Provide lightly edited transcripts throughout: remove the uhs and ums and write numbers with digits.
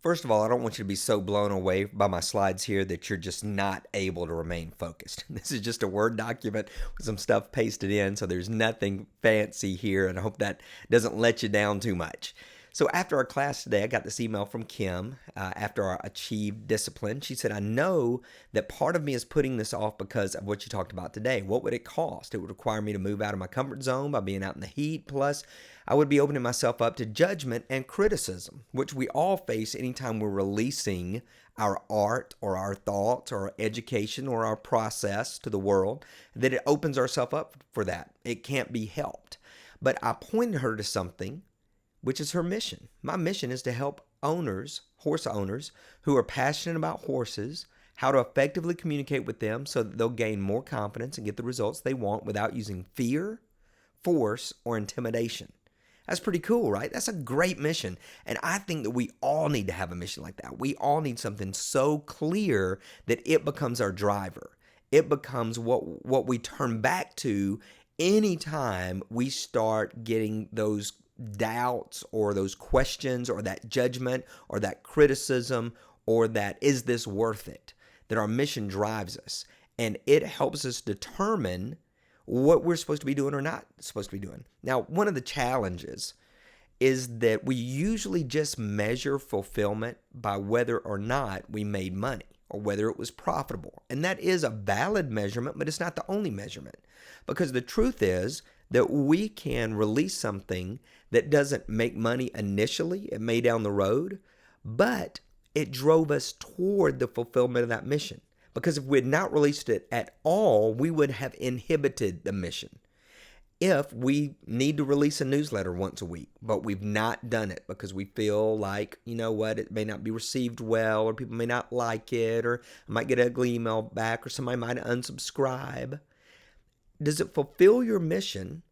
First of all, I don't want you to be so blown away by my slides here that you're just not able to remain focused. This is just a Word document with some stuff pasted in, so there's nothing fancy here, and I hope that doesn't let you down too much. So after our class today, I got this email from Kim after our Achieve Discipline. She said, I know that part of me is putting this off because of what you talked about today. What would it cost? It would require me to move out of my comfort zone by being out in the heat. Plus, I would be opening myself up to judgment and criticism, which we all face anytime we're releasing our art or our thoughts or our education or our process to the world, that it opens ourselves up for that. It can't be helped. But I pointed her to something, which is her mission. My mission is to help owners, horse owners, who are passionate about horses, how to effectively communicate with them so that they'll gain more confidence and get the results they want without using fear, force, or intimidation. That's pretty cool, right? That's a great mission. And I think that we all need to have a mission like that. We all need something so clear that it becomes our driver. It becomes what we turn back to anytime we start getting those doubts or those questions or that judgment or that criticism or that is this worth it, that our mission drives us and it helps us determine what we're supposed to be doing or not supposed to be doing. Now, one of the challenges is that we usually just measure fulfillment by whether or not we made money or whether it was profitable. And that is a valid measurement, but it's not the only measurement. Because the truth is that we can release something that doesn't make money initially, it may down the road, but it drove us toward the fulfillment of that mission. Because if we had not released it at all, we would have inhibited the mission. If we need to release a newsletter once a week, but we've not done it because we feel like, you know what, it may not be received well, or people may not like it, or I might get an ugly email back, or somebody might unsubscribe. Does it fulfill your mission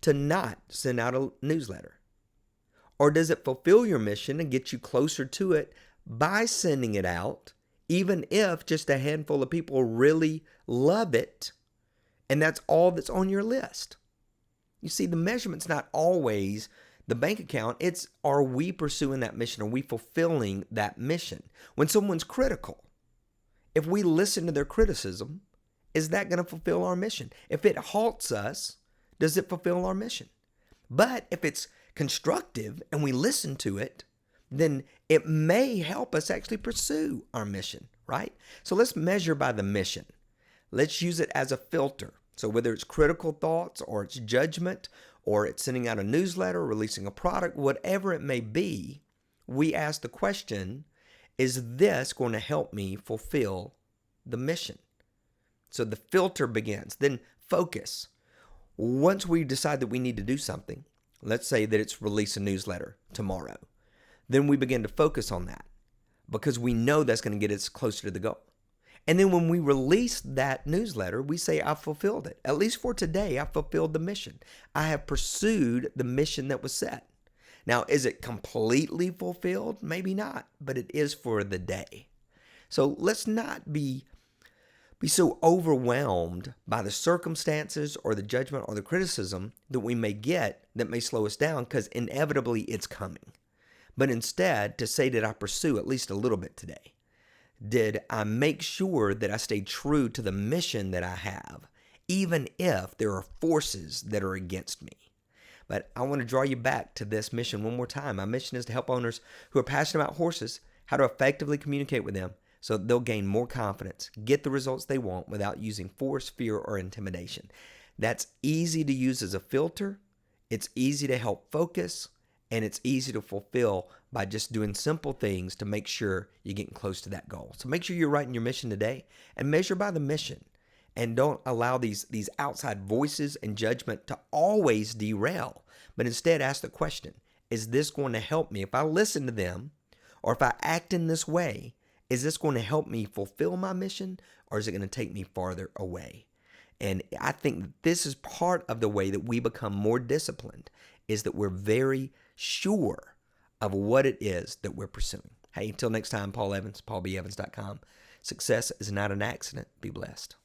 to not send out a newsletter? Or does it fulfill your mission and get you closer to it by sending it out, even if just a handful of people really love it and that's all that's on your list? You see, the measurement's not always the bank account. It's, are we pursuing that mission? Are we fulfilling that mission? When someone's critical, if we listen to their criticism, is that going to fulfill our mission? If it halts us, does it fulfill our mission? But if it's constructive and we listen to it, then it may help us actually pursue our mission, right? So let's measure by the mission. Let's use it as a filter. So whether it's critical thoughts or it's judgment or it's sending out a newsletter, releasing a product, whatever it may be, we ask the question, is this going to help me fulfill the mission? So the filter begins. Then focus. Once we decide that we need to do something, let's say that it's release a newsletter tomorrow, then we begin to focus on that because we know that's going to get us closer to the goal. And then when we release that newsletter, we say, I've fulfilled it. At least for today, I've fulfilled the mission. I have pursued the mission that was set. Now, is it completely fulfilled? Maybe not, but it is for the day. So let's not be so overwhelmed by the circumstances or the judgment or the criticism that we may get that may slow us down, because inevitably it's coming. But instead, to say, did I pursue at least a little bit today? Did I make sure that I stayed true to the mission that I have, even if there are forces that are against me? But I want to draw you back to this mission one more time. My mission is to help owners who are passionate about horses how to effectively communicate with them so that they'll gain more confidence, get the results they want without using force, fear, or intimidation. That's easy to use as a filter. It's easy to help focus, and it's easy to fulfill by just doing simple things to make sure you're getting close to that goal. So make sure you're writing your mission today and measure by the mission. And don't allow these outside voices and judgment to always derail, but instead ask the question, is this going to help me? If I listen to them or if I act in this way, is this going to help me fulfill my mission, or is it going to take me farther away? And I think that this is part of the way that we become more disciplined, is that we're very sure of what it is that we're pursuing. Hey, until next time, Paul Evans, paulbevans.com. Success is not an accident. Be blessed.